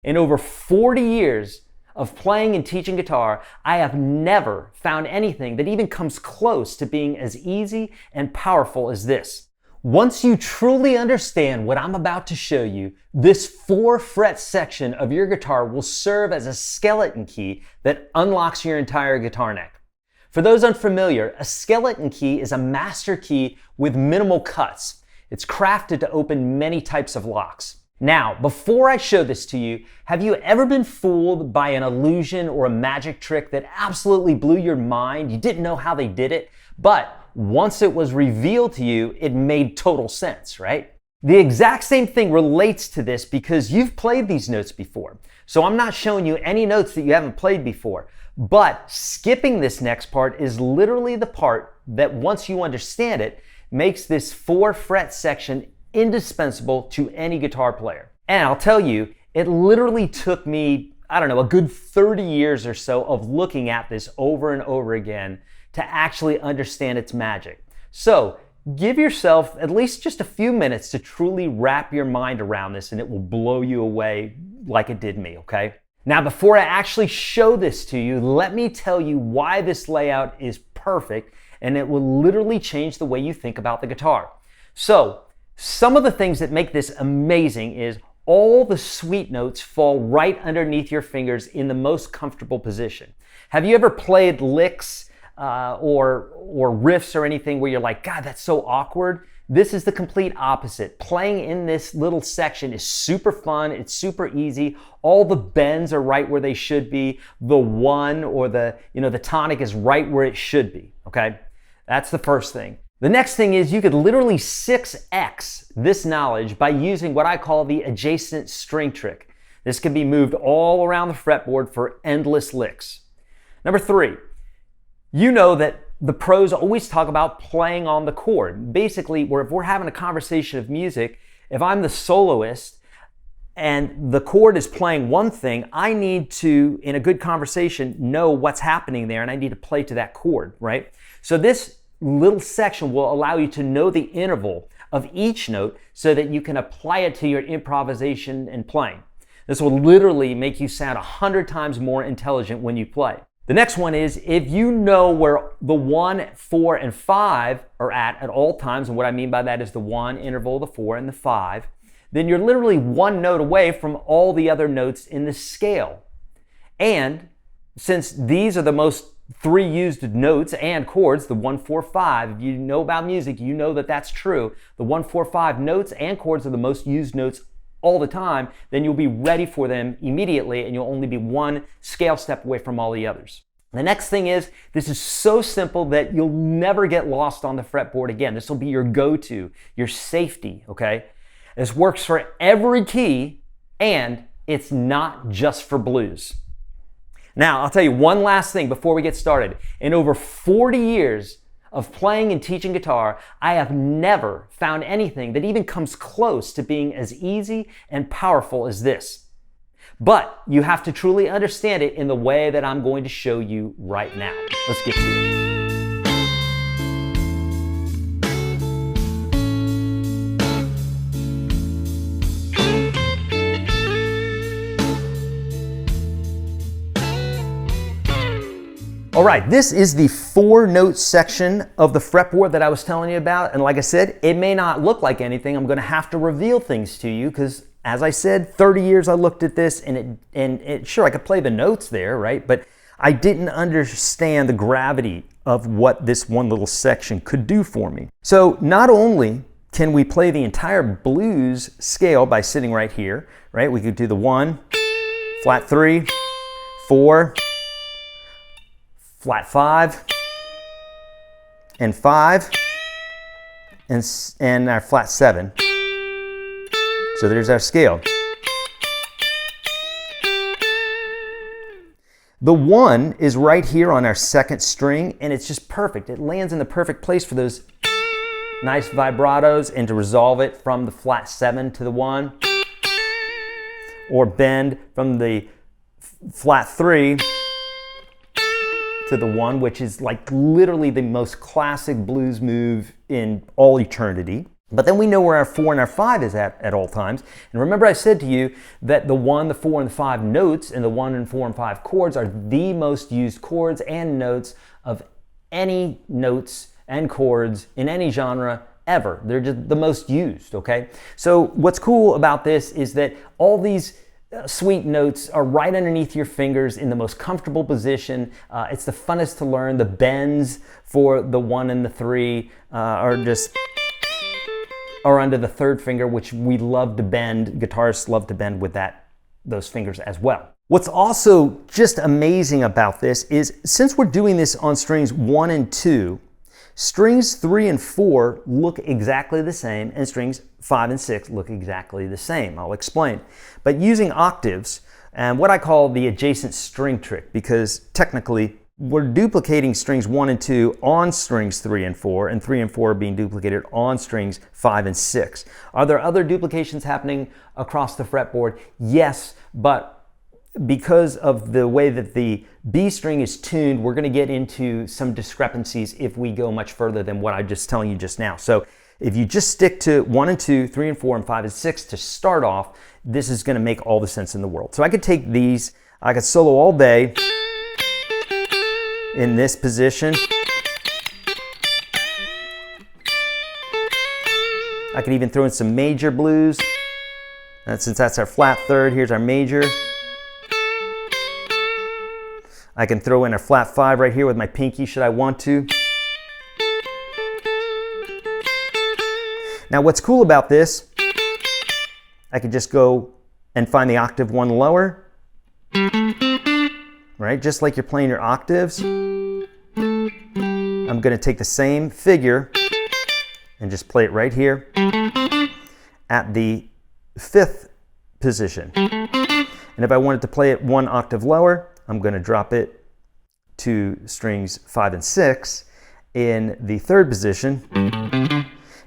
In over 40 years of playing and teaching guitar, I have never found anything that even comes close to being as easy and powerful as this. Once you truly understand what I'm about to show you, this 4-fret section of your guitar will serve as a skeleton key that unlocks your entire guitar neck. For those unfamiliar, a skeleton key is a master key with minimal cuts. It's crafted to open many types of locks. Now, before I show this to you, have you ever been fooled by an illusion or a magic trick that absolutely blew your mind? You didn't know how they did it, but once it was revealed to you, it made total sense, right? The exact same thing relates to this because you've played these notes before. So I'm not showing you any notes that you haven't played before. But skipping this next part is literally the part that, once you understand it, makes this 4-fret section indispensable to any guitar player. And I'll tell you, it literally took me, a good 30 years or so of looking at this over and over again to actually understand its magic. So give yourself at least just a few minutes to truly wrap your mind around this, and it will blow you away like it did me, okay? Now, before I actually show this to you, let me tell you why this layout is perfect, and it will literally change the way you think about the guitar. So, some of the things that make this amazing is all the sweet notes fall right underneath your fingers in the most comfortable position. Have you ever played licks or riffs or anything where you're like, God, that's so awkward? This is the complete opposite. Playing in this little section is super fun. It's super easy. All the bends are right where they should be. The one or the tonic is right where it should be, okay? That's the first thing. The next thing is you could literally 6x this knowledge by using what I call the adjacent string trick. This can be moved all around the fretboard for endless licks. Number 3, you know that the pros always talk about playing on the chord. Basically, if we're having a conversation of music, if I'm the soloist and the chord is playing one thing, I need to, in a good conversation, know what's happening there, and I need to play to that chord, right? So this little section will allow you to know the interval of each note so that you can apply it to your improvisation and playing. This will literally make you sound 100 times more intelligent when you play. The next one is, if you know where the 1, 4, and 5 are at all times, and what I mean by that is the 1 interval, the 4, and the 5, then you're literally one note away from all the other notes in the scale. And since these are the most 3 used notes and chords, the 1, 4, 5, if you know about music, you know that that's true. The 1, 4, 5 notes and chords are the most used notes all the time, then you'll be ready for them immediately, and you'll only be one scale step away from all the others. The next thing is, this is so simple that you'll never get lost on the fretboard again. This will be your go-to, your safety, okay? This works for every key, and it's not just for blues. Now, I'll tell you one last thing before we get started. In over 40 years of playing and teaching guitar, I have never found anything that even comes close to being as easy and powerful as this. But you have to truly understand it in the way that I'm going to show you right now. Let's get to it. All right, this is the 4-note section of the fretboard that I was telling you about. And like I said, it may not look like anything. I'm gonna have to reveal things to you because, as I said, 30 years I looked at this and sure, I could play the notes there, right? But I didn't understand the gravity of what this one little section could do for me. So not only can we play the entire blues scale by sitting right here, right? We could do the 1, flat 3, 4, flat 5, and 5, and our flat 7. So there's our scale. The 1 is right here on our 2nd string, and it's just perfect. It lands in the perfect place for those nice vibratos, and to resolve it from the flat 7 to the 1, or bend from the flat 3 to the 1, which is like literally the most classic blues move in all eternity. But then we know where our 4 and our 5 is at all times. And remember I said to you that the 1, the 4, and the 5 notes and the 1 and 4 and 5 chords are the most used chords and notes of any notes and chords in any genre ever. They're just the most used, okay? So what's cool about this is that all these sweet notes are right underneath your fingers in the most comfortable position. It's the funnest to learn. The bends for the 1 and the 3 are under the 3rd finger, which we love to bend. Guitarists love to bend with those fingers as well. What's also just amazing about this is since we're doing this on strings 1 and 2, strings 3 and 4 look exactly the same, and strings 5 and 6 look exactly the same. I'll explain. But using octaves, and what I call the adjacent string trick, because technically we're duplicating strings 1 and 2 on strings 3 and 4, and 3 and 4 are being duplicated on strings 5 and 6. Are there other duplications happening across the fretboard? Yes, but because of the way that the B string is tuned, we're going to get into some discrepancies if we go much further than what I'm just telling you just now. So if you just stick to 1 and 2, 3 and 4, and 5 and 6 to start off, this is going to make all the sense in the world. So I could take these, I could solo all day in this position. I could even throw in some major blues. And since that's our flat 3rd, here's our major. I can throw in a flat 5 right here with my pinky should I want to. Now what's cool about this, I could just go and find the octave 1 lower, right? Just like you're playing your octaves. I'm going to take the same figure and just play it right here at the 5th position. And if I wanted to play it 1 octave lower, I'm going to drop it to strings 5 and 6 in the 3rd position.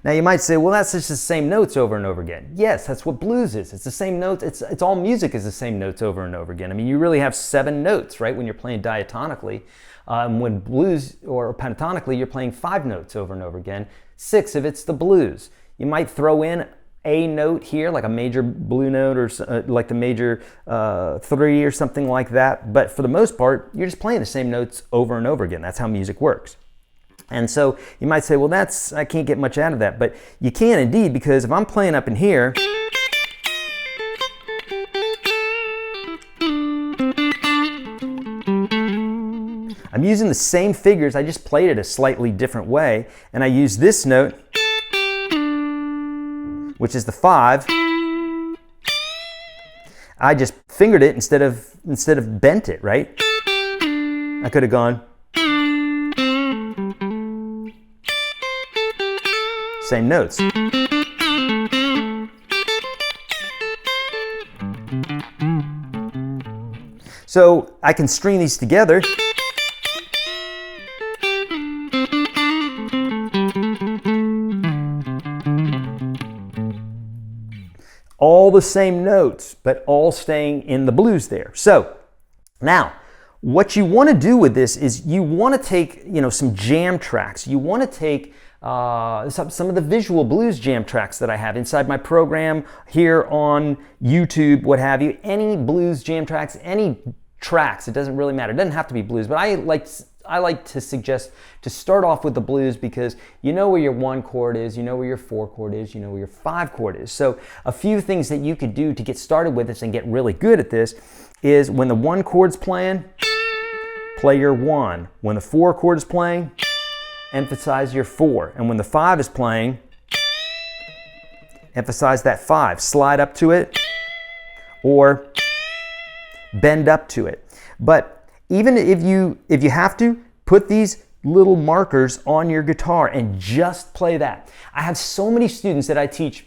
Now you might say, well, that's just the same notes over and over again. Yes, that's what blues is. It's the same notes. It's all music is the same notes over and over again. I mean, you really have 7 notes, right, when you're playing diatonically. When blues or pentatonically, you're playing 5 notes over and over again. 6 if it's the blues. You might throw in a note here, like a major blue note or like the major 3 or something like that. But for the most part, you're just playing the same notes over and over again. That's how music works. And so you might say, well, I can't get much out of that. But you can indeed, because if I'm playing up in here, I'm using the same figures. I just played it a slightly different way. And I use this note, which is the 5. I just fingered it instead of bent it, right? I could have gone. Same notes. So I can string these together. All the same notes, but all staying in the blues there. So now, what you want to do with this is you want to take, some jam tracks. You want to take some of the visual blues jam tracks that I have inside my program here on YouTube, what have you. Any blues jam tracks, any tracks, it doesn't really matter. It doesn't have to be blues, but I like to suggest to start off with the blues because you know where your 1 chord is, you know where your 4 chord is, you know where your 5 chord is. So a few things that you could do to get started with this and get really good at this is when the 1 chord's playing, play your 1. When the 4 chord is playing, emphasize your 4. And when the 5 is playing, emphasize that 5. Slide up to it or bend up to it. But even if you have to, put these little markers on your guitar and just play that. I have so many students that I teach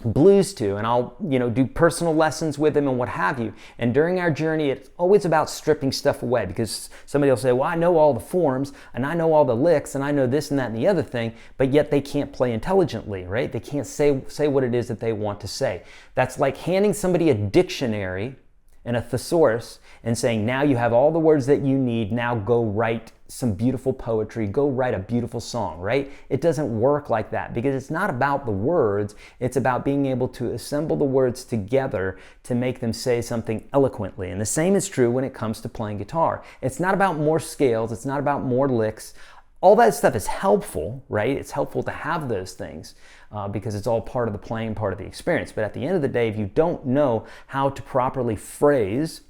blues to, and I'll do personal lessons with them and what have you. And during our journey, it's always about stripping stuff away, because somebody will say, well, I know all the forms and I know all the licks and I know this and that and the other thing, but yet they can't play intelligently, right? They can't say what it is that they want to say. That's like handing somebody a dictionary and a thesaurus and saying, now you have all the words that you need, now go write some beautiful poetry, go write a beautiful song, right? It doesn't work like that because it's not about the words, it's about being able to assemble the words together to make them say something eloquently. And the same is true when it comes to playing guitar. It's not about more scales, it's not about more licks. All that stuff is helpful, right? It's helpful to have those things because it's all part of the playing, part of the experience. But at the end of the day, if you don't know how to properly phrase,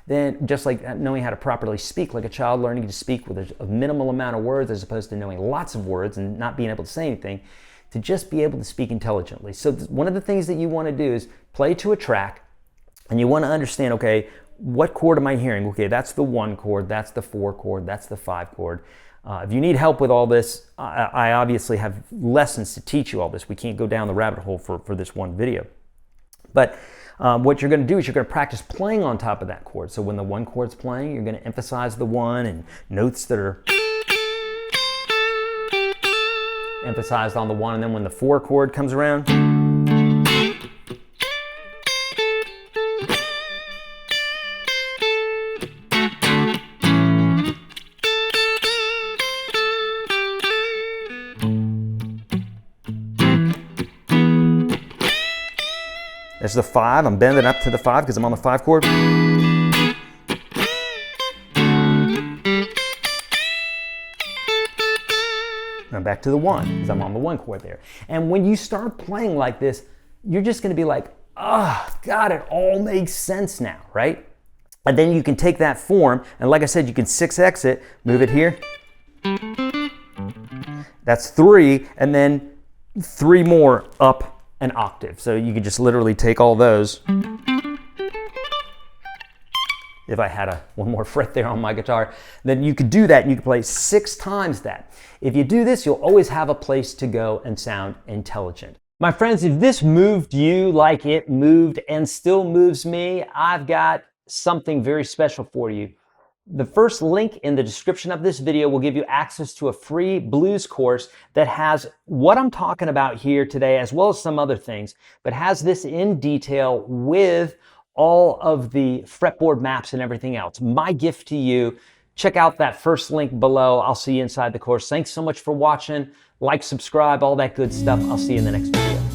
then just like knowing how to properly speak, like a child learning to speak with a minimal amount of words as opposed to knowing lots of words and not being able to say anything, to just be able to speak intelligently. So one of the things that you want to do is play to a track, and you want to understand, okay, what chord am I hearing? Okay, that's the 1 chord, that's the 4 chord, that's the 5 chord. If you need help with all this, I obviously have lessons to teach you all this. We can't go down the rabbit hole for this one video. But what you're going to do is you're going to practice playing on top of that chord. So when the 1 chord's playing, you're going to emphasize the 1 and notes that are emphasized on the 1. And then when the 4 chord comes around, there's the 5. I'm bending up to the 5 because I'm on the 5 chord. And I'm back to the 1 because I'm on the 1 chord there. And when you start playing like this, you're just going to be like, oh, God, it all makes sense now, right? And then you can take that form, and like I said, you can 6x it, move it here. That's 3, and then 3 more up an octave. So you could just literally take all those. If I had one more fret there on my guitar, then you could do that and you could play 6 times that. If you do this, you'll always have a place to go and sound intelligent. My friends, if this moved you like it moved and still moves me, I've got something very special for you. The first link in the description of this video will give you access to a free blues course that has what I'm talking about here today, as well as some other things, but has this in detail with all of the fretboard maps and everything else. My gift to you. Check out that first link below. I'll see you inside the course. Thanks so much for watching. Like, subscribe, all that good stuff. I'll see you in the next video.